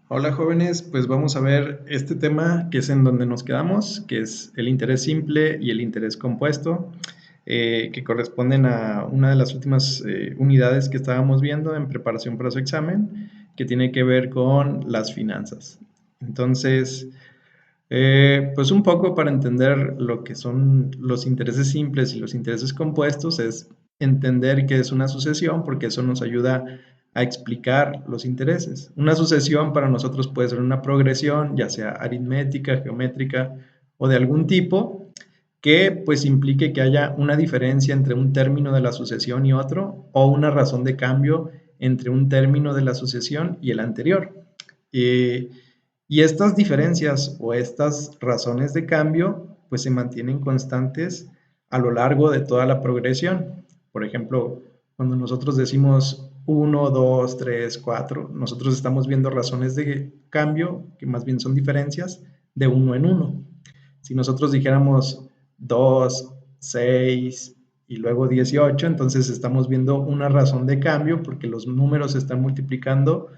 Hola jóvenes, pues vamos a ver este tema que es en donde nos quedamos, que es el interés simple y el interés compuesto, que corresponden a una de las últimas unidades que estábamos viendo en preparación para su examen, que tiene que ver con las finanzas. Entonces, pues un poco para entender lo que son los intereses simples y los intereses compuestos es entender qué es una sucesión, porque eso nos ayuda a explicar los intereses. Una sucesión para nosotros puede ser una progresión, ya sea aritmética, geométrica o de algún tipo, que pues implique que haya una diferencia entre un término de la sucesión y otro, o una razón de cambio entre un término de la sucesión y el anterior. Eh, y estas diferencias o estas razones de cambio pues se mantienen constantes a lo largo de toda la progresión. Por ejemplo, cuando nosotros decimos 1, 2, 3, 4, nosotros estamos viendo razones de cambio, que más bien son diferencias, de uno en uno. Si nosotros dijéramos 2, 6 y luego 18, entonces estamos viendo una razón de cambio porque los números se están multiplicando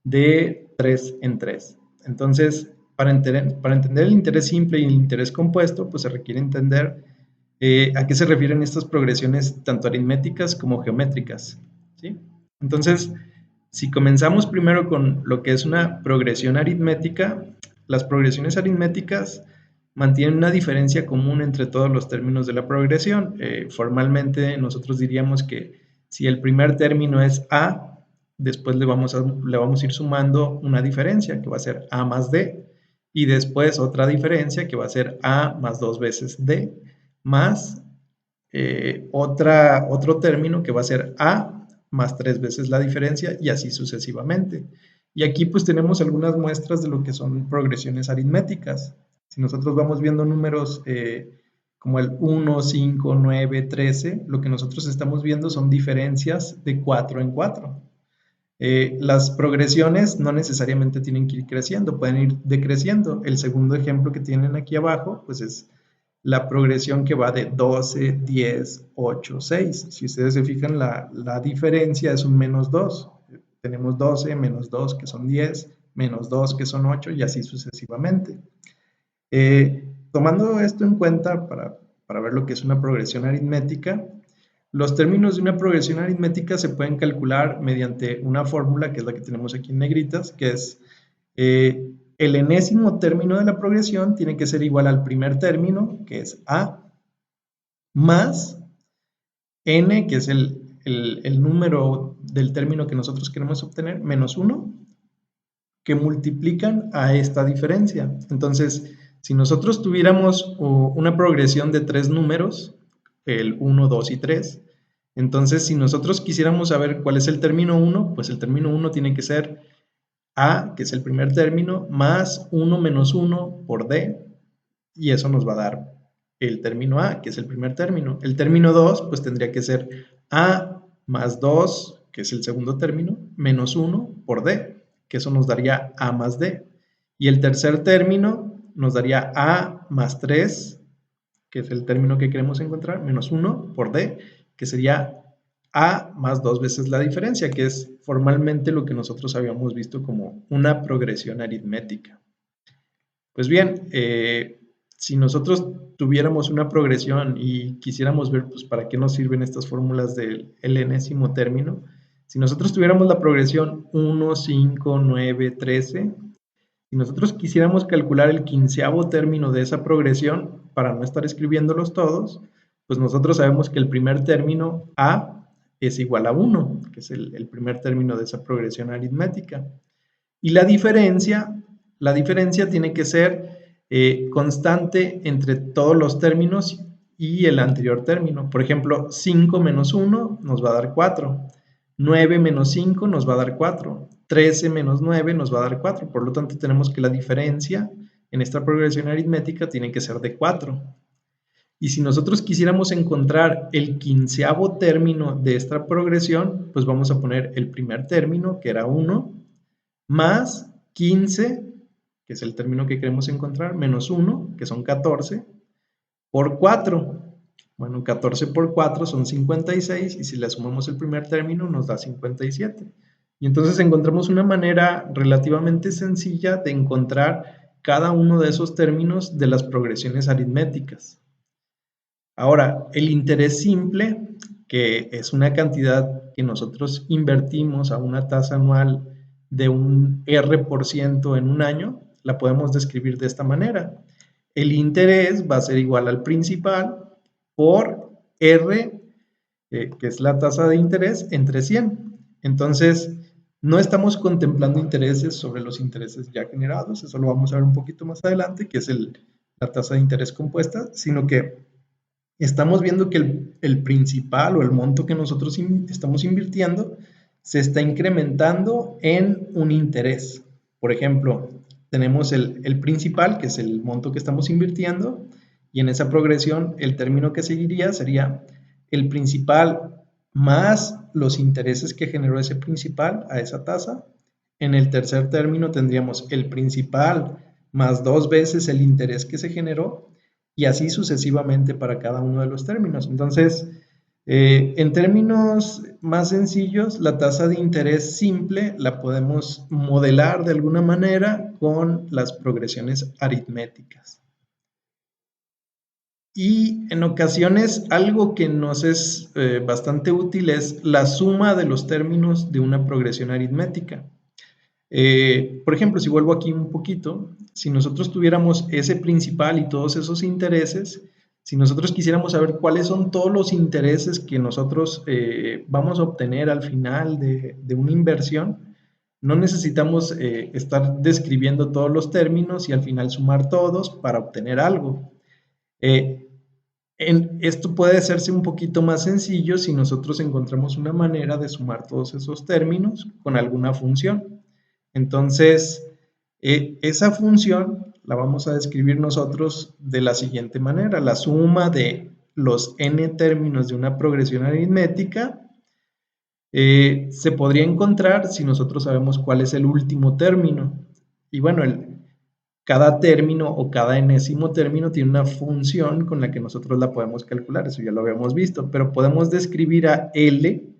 de 3 en 3. Entonces, para entender el interés simple y el interés compuesto, pues se requiere entender a qué se refieren estas progresiones tanto aritméticas como geométricas, ¿sí? Entonces, si comenzamos primero con lo que es una progresión aritmética, las progresiones aritméticas mantienen una diferencia común entre todos los términos de la progresión. Formalmente nosotros diríamos que si el primer término es A, después le vamos a ir sumando una diferencia que va a ser A más D, y después otra diferencia que va a ser A más dos veces D, más otro término que va a ser A más tres veces la diferencia y así sucesivamente. Y aquí pues tenemos algunas muestras de lo que son progresiones aritméticas. Si nosotros vamos viendo números como el 1, 5, 9, 13, lo que nosotros estamos viendo son diferencias de 4 en 4. Las progresiones no necesariamente tienen que ir creciendo, pueden ir decreciendo. El segundo ejemplo que tienen aquí abajo, pues es la progresión que va de 12, 10, 8, 6. Si ustedes se fijan, la diferencia es un menos 2. Tenemos 12, menos 2 que son 10, menos 2 que son 8 y así sucesivamente. Tomando esto en cuenta para ver lo que es una progresión aritmética, los términos de una progresión aritmética se pueden calcular mediante una fórmula, que es la que tenemos aquí en negritas, que es el enésimo término de la progresión tiene que ser igual al primer término, que es A, más n, que es el número del término que nosotros queremos obtener, menos 1, que multiplican a esta diferencia. Entonces, si nosotros tuviéramos una progresión de tres números, el 1, 2 y 3, entonces si nosotros quisiéramos saber cuál es el término 1, pues el término 1 tiene que ser A, que es el primer término, más 1 menos 1 por D, y eso nos va a dar el término A, que es el primer término. El término 2, pues tendría que ser A más 2, que es el segundo término, menos 1 por D, que eso nos daría A más D. Y el tercer término nos daría A más 3, que es el término que queremos encontrar, menos 1 por D, que sería A más dos veces la diferencia, que es formalmente lo que nosotros habíamos visto como una progresión aritmética. Pues bien, si nosotros tuviéramos una progresión y quisiéramos ver pues, para qué nos sirven estas fórmulas del enésimo término, si nosotros tuviéramos la progresión 1, 5, 9, 13, si nosotros quisiéramos calcular el quinceavo término de esa progresión, para no estar escribiéndolos todos, pues nosotros sabemos que el primer término A es igual a 1, que es el primer término de esa progresión aritmética. Y la diferencia tiene que ser constante entre todos los términos y el anterior término. Por ejemplo, 5 menos 1 nos va a dar 4. 9 menos 5 nos va a dar 4. 13 menos 9 nos va a dar 4. Por lo tanto, tenemos que la diferencia en esta progresión aritmética tiene que ser de 4. Y si nosotros quisiéramos encontrar el quinceavo término de esta progresión, pues vamos a poner el primer término, que era 1, más 15, que es el término que queremos encontrar, menos 1, que son 14, por 4. Bueno, 14 por 4 son 56 y si le sumamos el primer término nos da 57. Y entonces encontramos una manera relativamente sencilla de encontrar cada uno de esos términos de las progresiones aritméticas. Ahora, el interés simple, que es una cantidad que nosotros invertimos a una tasa anual de un R% en un año, la podemos describir de esta manera. El interés va a ser igual al principal por R, que es la tasa de interés, entre 100. Entonces, no estamos contemplando intereses sobre los intereses ya generados, eso lo vamos a ver un poquito más adelante, que es la tasa de interés compuesta, sino que estamos viendo que el principal o el monto que nosotros estamos invirtiendo se está incrementando en un interés. Por ejemplo, tenemos el principal, que es el monto que estamos invirtiendo, y en esa progresión el término que seguiría sería el principal más los intereses que generó ese principal a esa tasa. En el tercer término tendríamos el principal más 2 veces el interés que se generó, y así sucesivamente para cada uno de los términos. Entonces, en términos más sencillos, la tasa de interés simple la podemos modelar de alguna manera con las progresiones aritméticas. Y en ocasiones algo que nos es bastante útil es la suma de los términos de una progresión aritmética. Por ejemplo, si vuelvo aquí un poquito, si nosotros tuviéramos ese principal y todos esos intereses, si nosotros quisiéramos saber cuáles son todos los intereses que nosotros vamos a obtener al final de una inversión, no necesitamos estar describiendo todos los términos y al final sumar todos para obtener algo. Esto puede hacerse un poquito más sencillo si nosotros encontramos una manera de sumar todos esos términos con alguna función. Entonces, esa función la vamos a describir nosotros de la siguiente manera. La suma de los n términos de una progresión aritmética se podría encontrar si nosotros sabemos cuál es el último término. Y bueno, cada término o cada enésimo término tiene una función con la que nosotros la podemos calcular, eso ya lo habíamos visto, pero podemos describir a L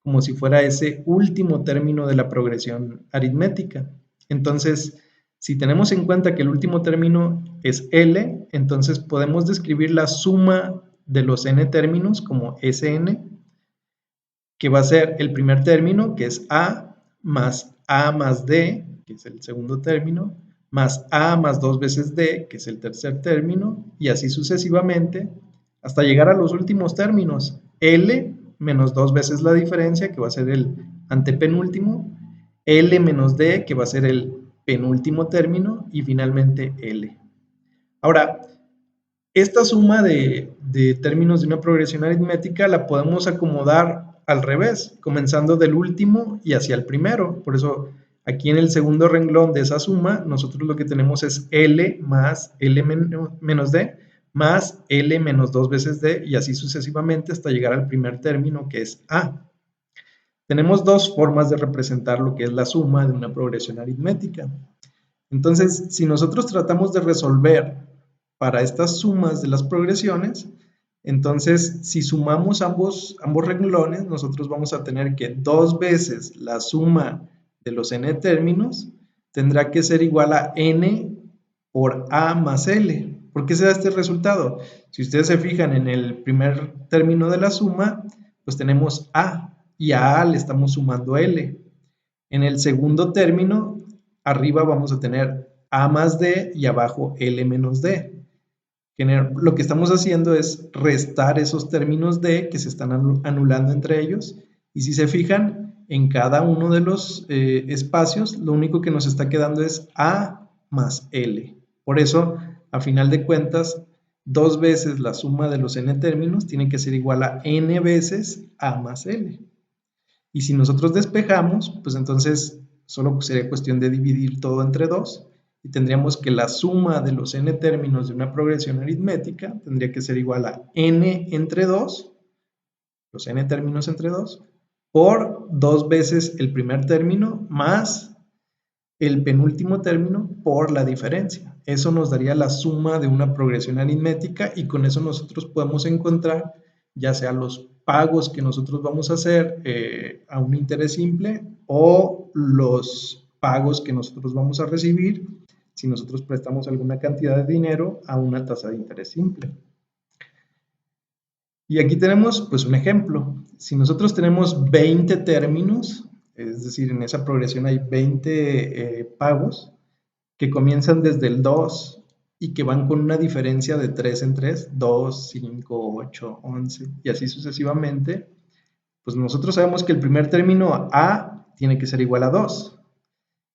como si fuera ese último término de la progresión aritmética. Entonces, si tenemos en cuenta que el último término es L, entonces podemos describir la suma de los n términos como Sn, que va a ser el primer término, que es A más D, que es el segundo término, más A más 2 veces D, que es el tercer término, y así sucesivamente, hasta llegar a los últimos términos, L menos 2 veces la diferencia, que va a ser el antepenúltimo, L menos D, que va a ser el penúltimo término, y finalmente L. Ahora, esta suma de términos de una progresión aritmética la podemos acomodar al revés, comenzando del último y hacia el primero. Por eso, aquí en el segundo renglón de esa suma, nosotros lo que tenemos es L más L menos D más L menos 2 veces D, y así sucesivamente hasta llegar al primer término, que es A. Tenemos dos formas de representar lo que es la suma de una progresión aritmética. Entonces, si nosotros tratamos de resolver para estas sumas de las progresiones, entonces si sumamos ambos renglones, nosotros vamos a tener que 2 veces la suma de los n términos tendrá que ser igual a n por a más l. ¿Por qué se da este resultado? Si ustedes se fijan en el primer término de la suma, pues tenemos a, y a le estamos sumando l. En el segundo término, arriba vamos a tener a más d y abajo l menos d. Lo que estamos haciendo es restar esos términos d que se están anulando entre ellos, y si se fijan, en cada uno de los espacios, lo único que nos está quedando es a más l. Por eso, a final de cuentas, 2 veces la suma de los n términos tiene que ser igual a n veces a más l. Y si nosotros despejamos, pues entonces solo sería cuestión de dividir todo entre 2, y tendríamos que la suma de los n términos de una progresión aritmética tendría que ser igual a n entre 2, los n términos entre 2, por 2 veces el primer término más el penúltimo término por la diferencia. Eso nos daría la suma de una progresión aritmética, y con eso nosotros podemos encontrar ya sea los pagos que nosotros vamos a hacer a un interés simple o los pagos que nosotros vamos a recibir si nosotros prestamos alguna cantidad de dinero a una tasa de interés simple. Y aquí tenemos pues un ejemplo. Si nosotros tenemos 20 términos, es decir, en esa progresión hay 20 pagos que comienzan desde el 2 y que van con una diferencia de 3 en 3, 2, 5, 8, 11 y así sucesivamente, pues nosotros sabemos que el primer término A tiene que ser igual a 2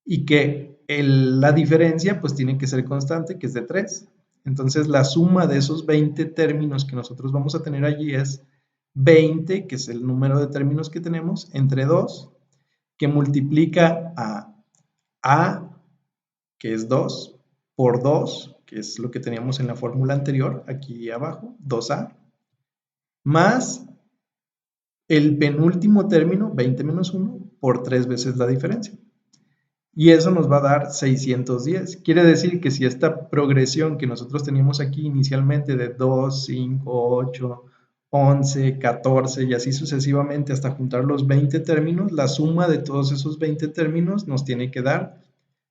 y que la diferencia pues tiene que ser constante, que es de 3. Entonces la suma de esos 20 términos que nosotros vamos a tener allí es 20, que es el número de términos que tenemos, entre 2, que multiplica a, que es 2, por 2, que es lo que teníamos en la fórmula anterior, aquí abajo, 2a, más el penúltimo término, 20 menos 1, por 3 veces la diferencia. Y eso nos va a dar 610. Quiere decir que si esta progresión que nosotros teníamos aquí inicialmente de 2, 5, 8, 11, 14 y así sucesivamente hasta juntar los 20 términos, la suma de todos esos 20 términos nos tiene que dar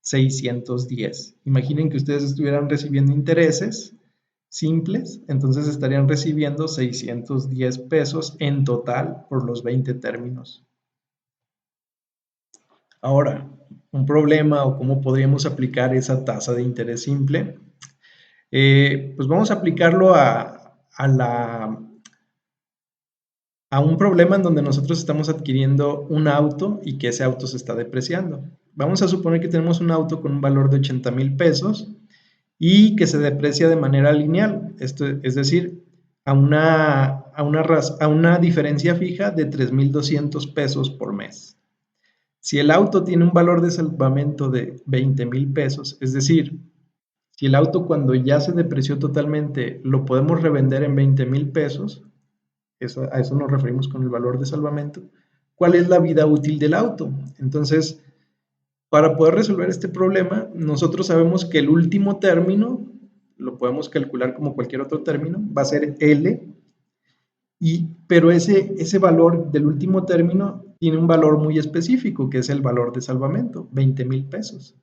610. Imaginen que ustedes estuvieran recibiendo intereses simples, entonces estarían recibiendo 610 pesos en total por los 20 términos. Ahora, un problema o cómo podríamos aplicar esa tasa de interés simple, pues vamos a aplicarlo a un problema en donde nosotros estamos adquiriendo un auto y que ese auto se está depreciando. Vamos a suponer que tenemos un auto con un valor de 80,000 pesos y que se deprecia de manera lineal, esto es decir, a una diferencia fija de 3,200 pesos por mes. Si el auto tiene un valor de salvamento de 20,000 pesos, es decir, si el auto cuando ya se depreció totalmente lo podemos revender en 20,000 pesos, a eso nos referimos con el valor de salvamento, ¿cuál es la vida útil del auto? Entonces, para poder resolver este problema, nosotros sabemos que el último término, lo podemos calcular como cualquier otro término, va a ser L, pero ese valor del último término tiene un valor muy específico, que es el valor de salvamento, 20,000 pesos.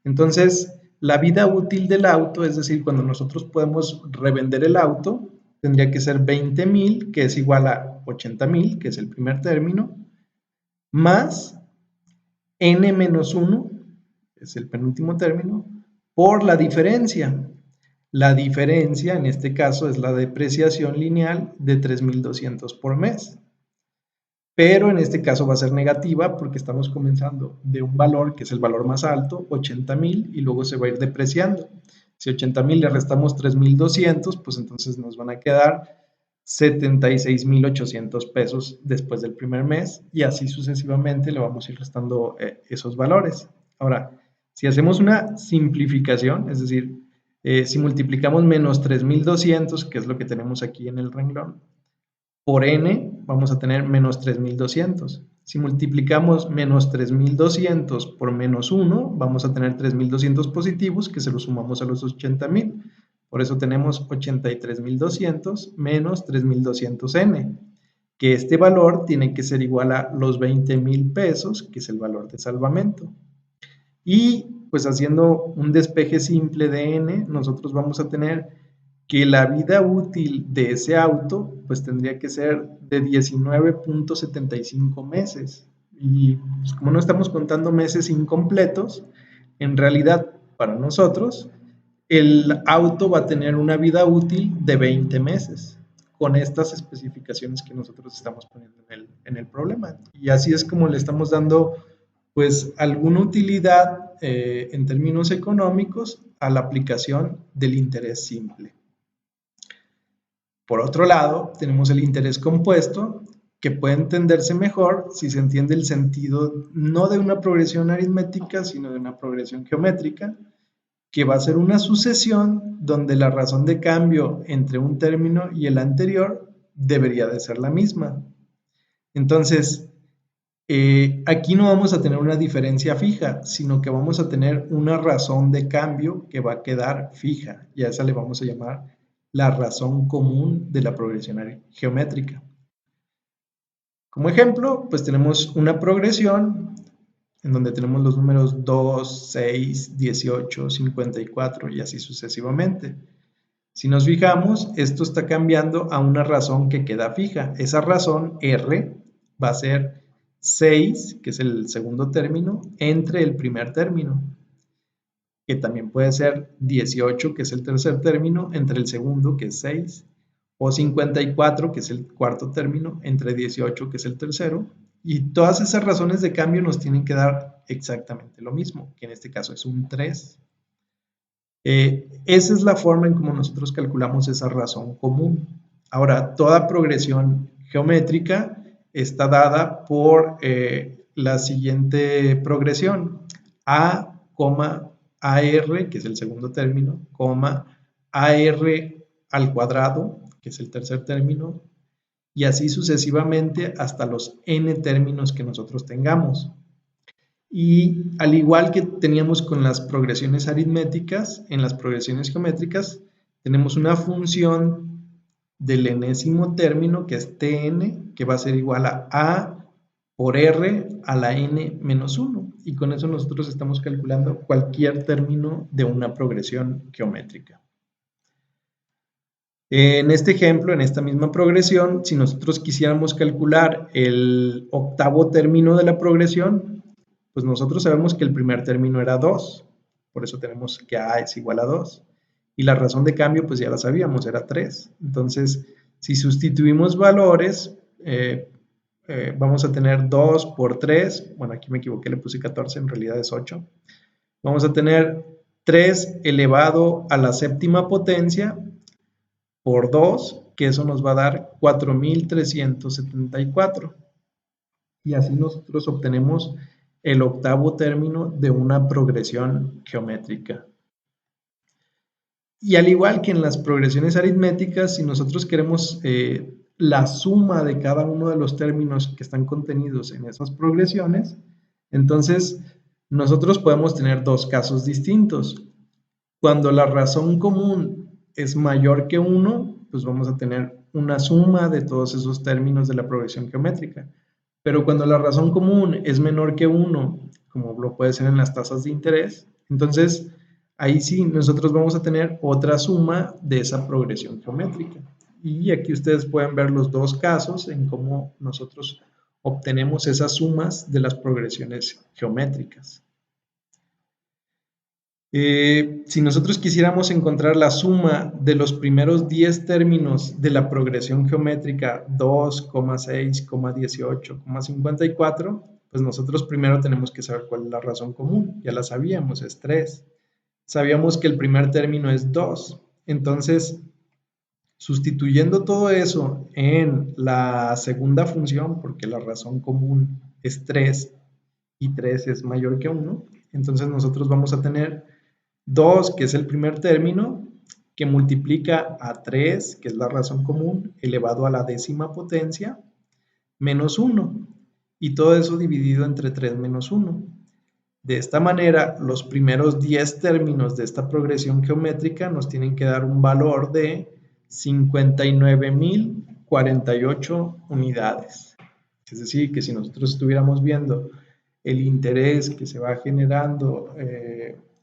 Entonces, la vida útil del auto, es decir, cuando nosotros podemos revender el auto, tendría que ser 20,000, que es igual a 80,000, que es el primer término, más n menos 1, que es el penúltimo término, por la diferencia. La diferencia, en este caso, es la depreciación lineal de 3,200 por mes. Pero en este caso va a ser negativa porque estamos comenzando de un valor que es el valor más alto, 80,000, y luego se va a ir depreciando. Si 80,000 le restamos 3,200, pues entonces nos van a quedar 76,800 pesos después del primer mes y así sucesivamente le vamos a ir restando esos valores. Ahora, si hacemos una simplificación, es decir, si multiplicamos menos 3,200, que es lo que tenemos aquí en el renglón, por n vamos a tener menos 3,200. Si multiplicamos menos 3,200 por menos 1, vamos a tener 3,200 positivos que se los sumamos a los 80,000. Por eso tenemos 83,200 menos 3,200n, que este valor tiene que ser igual a los 20,000 pesos, que es el valor de salvamento. Y pues haciendo un despeje simple de n, nosotros vamos a tener que la vida útil de ese auto pues tendría que ser de 19,75 meses. Y pues, como no estamos contando meses incompletos, en realidad para nosotros el auto va a tener una vida útil de 20 meses con estas especificaciones que nosotros estamos poniendo en el problema. Y así es como le estamos dando pues alguna utilidad en términos económicos a la aplicación del interés simple. Por otro lado, tenemos el interés compuesto, que puede entenderse mejor si se entiende el sentido no de una progresión aritmética, sino de una progresión geométrica, que va a ser una sucesión donde la razón de cambio entre un término y el anterior debería de ser la misma. Entonces, aquí no vamos a tener una diferencia fija, sino que vamos a tener una razón de cambio que va a quedar fija, y a esa le vamos a llamar la razón común de la progresión geométrica. Como ejemplo, pues tenemos una progresión en donde tenemos los números 2, 6, 18, 54 y así sucesivamente. Si nos fijamos, esto está cambiando a una razón que queda fija. Esa razón, R, va a ser 6, que es el segundo término, entre el primer término, que también puede ser 18, que es el tercer término, entre el segundo, que es 6, o 54, que es el cuarto término, entre 18, que es el tercero, y todas esas razones de cambio nos tienen que dar exactamente lo mismo, que en este caso es un 3. Esa es la forma en cómo nosotros calculamos esa razón común. Ahora, toda progresión geométrica está dada por la siguiente progresión: A, AR, que es el segundo término, AR al cuadrado, que es el tercer término, y así sucesivamente hasta los n términos que nosotros tengamos. Y al igual que teníamos con las progresiones aritméticas, en las progresiones geométricas tenemos una función del enésimo término, que es Tn, que va a ser igual a por R a la n menos 1. Y con eso nosotros estamos calculando cualquier término de una progresión geométrica. En este ejemplo, en esta misma progresión, si nosotros quisiéramos calcular el octavo término de la progresión, pues nosotros sabemos que el primer término era 2, por eso tenemos que A es igual a 2. Y la razón de cambio, pues ya la sabíamos, era 3. Entonces, si sustituimos valores, vamos a tener 2 por 3, bueno, aquí me equivoqué, le puse 14, en realidad es 8. Vamos a tener 3 elevado a la séptima potencia por 2, que eso nos va a dar 4.374. Y así nosotros obtenemos el octavo término de una progresión geométrica. Y al igual que en las progresiones aritméticas, si nosotros queremos la suma de cada uno de los términos que están contenidos en esas progresiones, entonces nosotros podemos tener dos casos distintos. Cuando la razón común es mayor que 1, pues vamos a tener una suma de todos esos términos de la progresión geométrica. Pero cuando la razón común es menor que 1, como lo puede ser en las tasas de interés, entonces ahí sí nosotros vamos a tener otra suma de esa progresión geométrica. Y aquí ustedes pueden ver los dos casos en cómo nosotros obtenemos esas sumas de las progresiones geométricas. Si nosotros quisiéramos encontrar la suma de los primeros 10 términos de la progresión geométrica 2, 6, 18, 54, pues nosotros primero tenemos que saber cuál es la razón común. Ya la sabíamos, es 3. Sabíamos que el primer término es 2. Entonces, sustituyendo todo eso en la segunda función, porque la razón común es 3 y 3 es mayor que 1, entonces nosotros vamos a tener 2, que es el primer término, que multiplica a 3, que es la razón común, elevado a la décima potencia, menos 1. Y todo eso dividido entre 3 menos 1. De esta manera, los primeros 10 términos de esta progresión geométrica nos tienen que dar un valor de 59.048 unidades. Es decir, que si nosotros estuviéramos viendo el interés que se va generando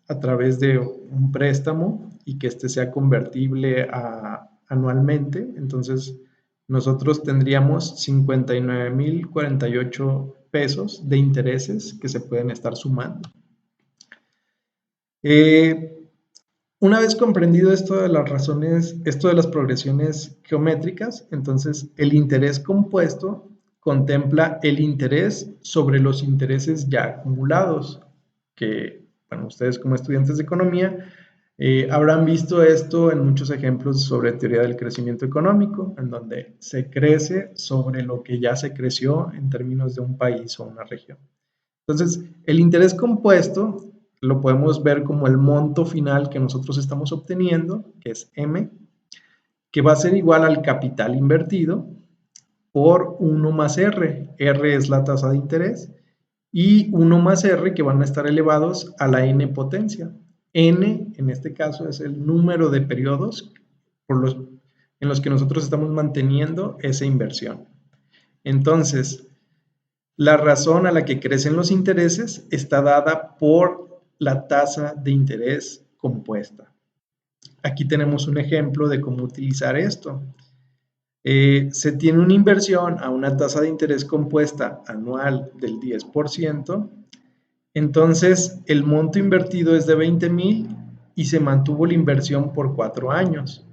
a través de un préstamo y que este sea convertible anualmente, entonces nosotros tendríamos 59.048 pesos de intereses que se pueden estar sumando. Una vez comprendido esto de las razones, esto de las progresiones geométricas, entonces el interés compuesto contempla el interés sobre los intereses ya acumulados, que, bueno, ustedes como estudiantes de economía habrán visto esto en muchos ejemplos sobre teoría del crecimiento económico, en donde se crece sobre lo que ya se creció en términos de un país o una región. Entonces, el interés compuesto lo podemos ver como el monto final que nosotros estamos obteniendo, que es M, que va a ser igual al capital invertido por 1 más R. R es la tasa de interés, y 1 más R, que van a estar elevados a la n potencia. N, en este caso, es el número de periodos en los que nosotros estamos manteniendo esa inversión. Entonces, la razón a la que crecen los intereses está dada por la tasa de interés compuesta. Aquí tenemos un ejemplo de cómo utilizar esto. Se tiene una inversión a una tasa de interés compuesta anual del 10%, entonces el monto invertido es de 20,000 y se mantuvo la inversión por 4 años.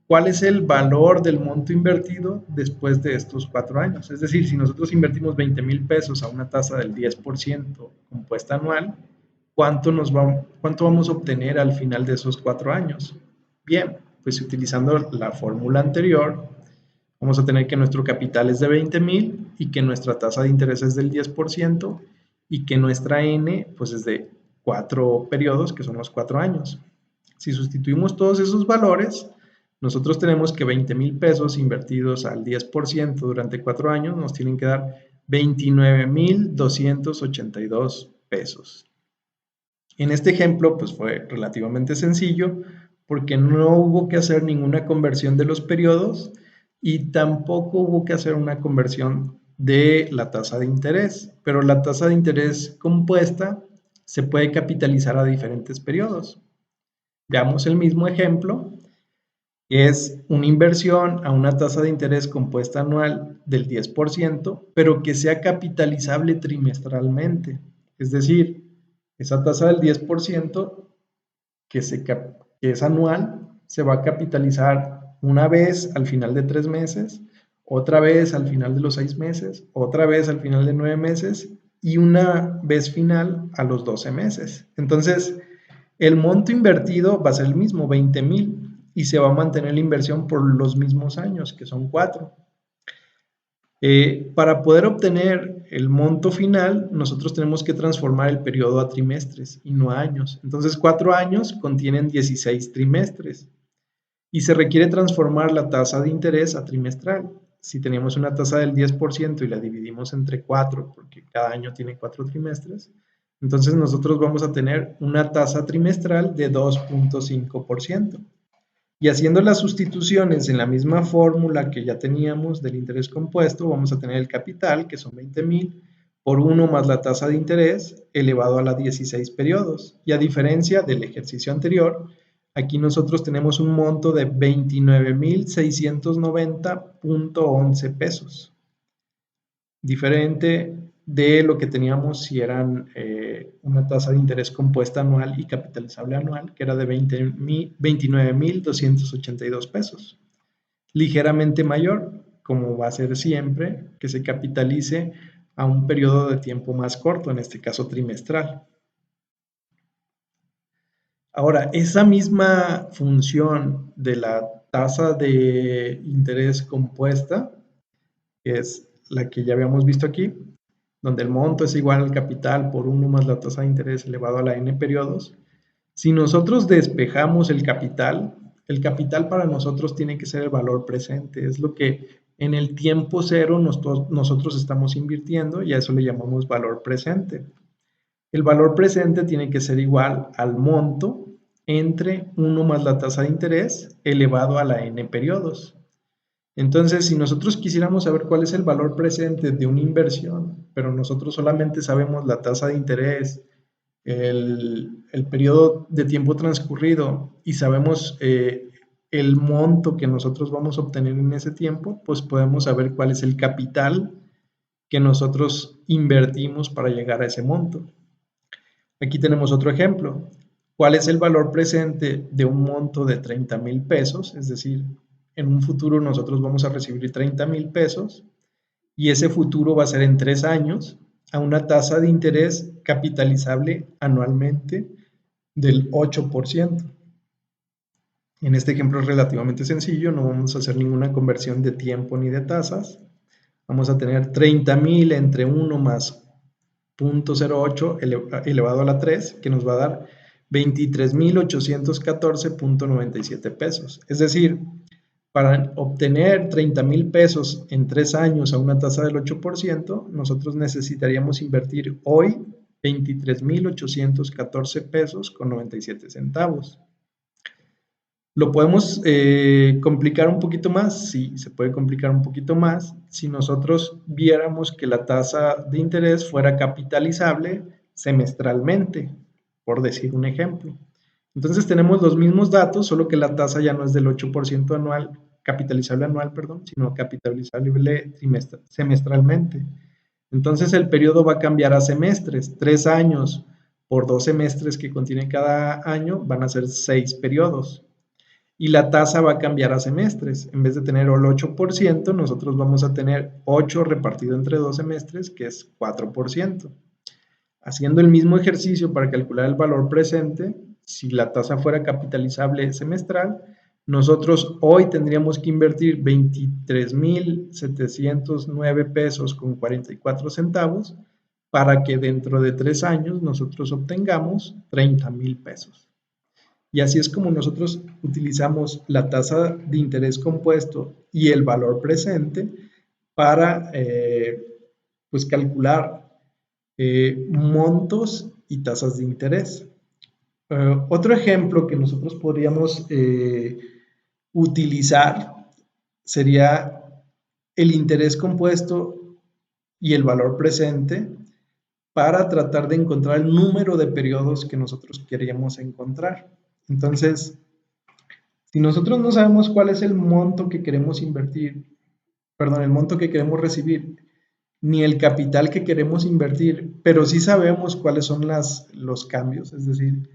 ¿Cuál es el valor del monto invertido después de estos 4 años? Es decir, si nosotros invertimos 20,000 pesos a una tasa del 10% compuesta anual, ¿cuánto vamos a obtener al final de esos 4 años? Bien, pues utilizando la fórmula anterior, vamos a tener que nuestro capital es de 20,000 y que nuestra tasa de interés es del 10% y que nuestra N pues es de 4 periodos, que son los 4 años. Si sustituimos todos esos valores, nosotros tenemos que 20,000 pesos invertidos al 10% durante 4 años nos tienen que dar 29,282 pesos. En este ejemplo, pues fue relativamente sencillo porque no hubo que hacer ninguna conversión de los periodos y tampoco hubo que hacer una conversión de la tasa de interés, pero la tasa de interés compuesta se puede capitalizar a diferentes periodos. Veamos el mismo ejemplo, que es una inversión a una tasa de interés compuesta anual del 10%, pero que sea capitalizable trimestralmente. Es decir, esa tasa del 10% que es anual se va a capitalizar una vez al final de 3 meses, otra vez al final de los 6 meses, otra vez al final de 9 meses y una vez final a los 12 meses. Entonces, el monto invertido va a ser el mismo, 20,000, y se va a mantener la inversión por los mismos años, que son 4. Para poder obtener el monto final, nosotros tenemos que transformar el periodo a trimestres y no a años. Entonces, 4 años contienen 16 trimestres y se requiere transformar la tasa de interés a trimestral. Si tenemos una tasa del 10% y la dividimos entre 4, porque cada año tiene 4 trimestres, entonces nosotros vamos a tener una tasa trimestral de 2.5%. Y haciendo las sustituciones en la misma fórmula que ya teníamos del interés compuesto, vamos a tener el capital, que son 20,000, por 1 más la tasa de interés elevado a la 16 periodos. Y a diferencia del ejercicio anterior, aquí nosotros tenemos un monto de 29,690.11 pesos. Diferente de lo que teníamos si eran una tasa de interés compuesta anual y capitalizable anual, que era de 29,282 pesos. Ligeramente mayor, como va a ser siempre, que se capitalice a un periodo de tiempo más corto, en este caso trimestral. Ahora, esa misma función de la tasa de interés compuesta, que es la que ya habíamos visto aquí, donde el monto es igual al capital por 1 más la tasa de interés elevado a la n periodos, si nosotros despejamos el capital para nosotros tiene que ser el valor presente, es lo que en el tiempo cero nosotros estamos invirtiendo y a eso le llamamos valor presente. El valor presente tiene que ser igual al monto entre 1 más la tasa de interés elevado a la n periodos. Entonces, si nosotros quisiéramos saber cuál es el valor presente de una inversión, pero nosotros solamente sabemos la tasa de interés, el periodo de tiempo transcurrido y sabemos el monto que nosotros vamos a obtener en ese tiempo, pues podemos saber cuál es el capital que nosotros invertimos para llegar a ese monto. Aquí tenemos otro ejemplo. ¿Cuál es el valor presente de un monto de 30,000 pesos? Es decir, en un futuro nosotros vamos a recibir 30,000 pesos y ese futuro va a ser en 3 años a una tasa de interés capitalizable anualmente del 8%. En este ejemplo es relativamente sencillo, no vamos a hacer ninguna conversión de tiempo ni de tasas. Vamos a tener 30,000 entre 1 más 0.08 elevado a la 3, que nos va a dar 23,814.97 pesos. Es decir, para obtener 30,000 pesos en 3 años a una tasa del 8%, nosotros necesitaríamos invertir hoy 23,814 pesos con 97 centavos. Lo podemos complicar un poquito más, sí, se puede complicar un poquito más si nosotros viéramos que la tasa de interés fuera capitalizable semestralmente, por decir un ejemplo. Entonces tenemos los mismos datos, solo que la tasa ya no es del 8% anual, capitalizable anual, perdón, sino capitalizable semestralmente. Entonces el periodo va a cambiar a semestres, 3 años por 2 semestres que contiene cada año van a ser 6 periodos y la tasa va a cambiar a semestres. En vez de tener el 8%, nosotros vamos a tener 8 repartido entre 2 semestres, que es 4%. Haciendo el mismo ejercicio para calcular el valor presente, si la tasa fuera capitalizable semestral, nosotros hoy tendríamos que invertir 23,709 pesos con 44 centavos para que dentro de 3 años nosotros obtengamos 30,000 pesos. Y así es como nosotros utilizamos la tasa de interés compuesto y el valor presente para pues calcular montos y tasas de interés. Otro ejemplo que nosotros podríamos utilizar sería el interés compuesto y el valor presente para tratar de encontrar el número de periodos que nosotros queríamos encontrar. Entonces, si nosotros no sabemos cuál es el monto que queremos invertir, perdón, el monto que queremos recibir, ni el capital que queremos invertir, pero sí sabemos cuáles son los cambios, es decir,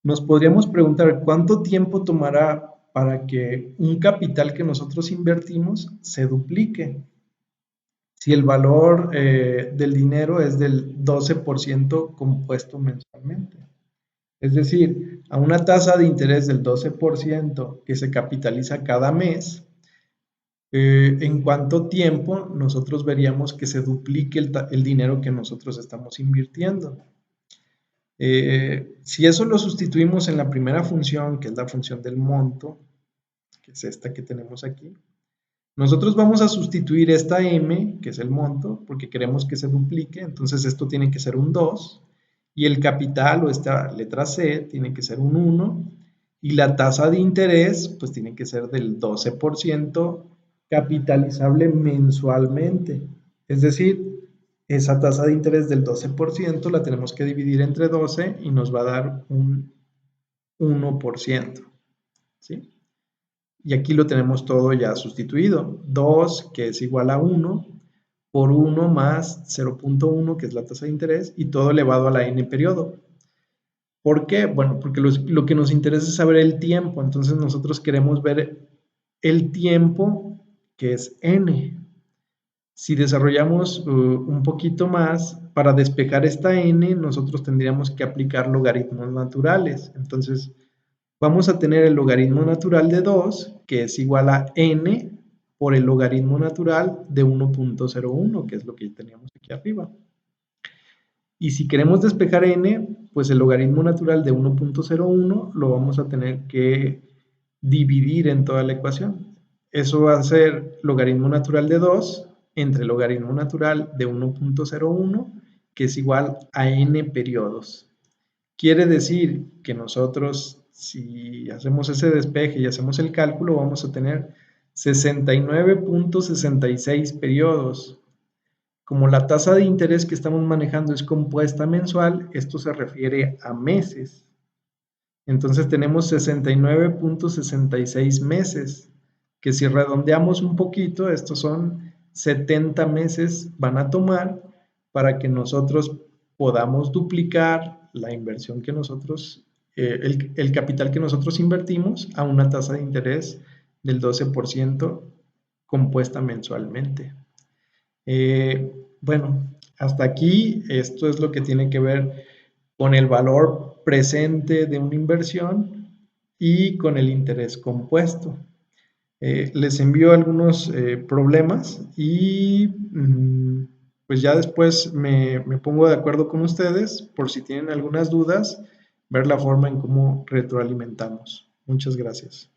nos podríamos preguntar cuánto tiempo tomará para que un capital que nosotros invertimos se duplique. Si el valor del dinero es del 12% compuesto mensualmente. Es decir, a una tasa de interés del 12% que se capitaliza cada mes, ¿en cuánto tiempo nosotros veríamos que se duplique el dinero que nosotros estamos invirtiendo? Si eso lo sustituimos en la primera función, que es la función del monto, que es esta que tenemos aquí, nosotros vamos a sustituir esta m, que es el monto, porque queremos que se duplique, entonces esto tiene que ser un 2, y el capital o esta letra C tiene que ser un 1, y la tasa de interés pues tiene que ser del 12% capitalizable mensualmente. Es decir, esa tasa de interés del 12% la tenemos que dividir entre 12 y nos va a dar un 1%. ¿Sí? Y aquí lo tenemos todo ya sustituido. 2, que es igual a 1, por 1 más 0.1, que es la tasa de interés, y todo elevado a la n periodo. ¿Por qué? Bueno, porque lo que nos interesa es saber el tiempo. Entonces nosotros queremos ver el tiempo, que es n. Si desarrollamos un poquito más, para despejar esta n, nosotros tendríamos que aplicar logaritmos naturales. Entonces, vamos a tener el logaritmo natural de 2, que es igual a n por el logaritmo natural de 1.01, que es lo que teníamos aquí arriba. Y si queremos despejar n, pues el logaritmo natural de 1.01 lo vamos a tener que dividir en toda la ecuación. Eso va a ser logaritmo natural de 2 entre logaritmo natural de 1.01, que es igual a n periodos. Quiere decir que nosotros, si hacemos ese despeje y hacemos el cálculo, vamos a tener 69.66 periodos. Como la tasa de interés que estamos manejando es compuesta mensual, esto se refiere a meses. Entonces tenemos 69.66 meses, que si redondeamos un poquito, estos son 70 meses van a tomar para que nosotros podamos duplicar la inversión que nosotros, el capital que nosotros invertimos a una tasa de interés del 12% compuesta mensualmente. Bueno, hasta aquí esto es lo que tiene que ver con el valor presente de una inversión y con el interés compuesto. Les envío algunos problemas y pues ya después me pongo de acuerdo con ustedes por si tienen algunas dudas, ver la forma en cómo retroalimentamos. Muchas gracias.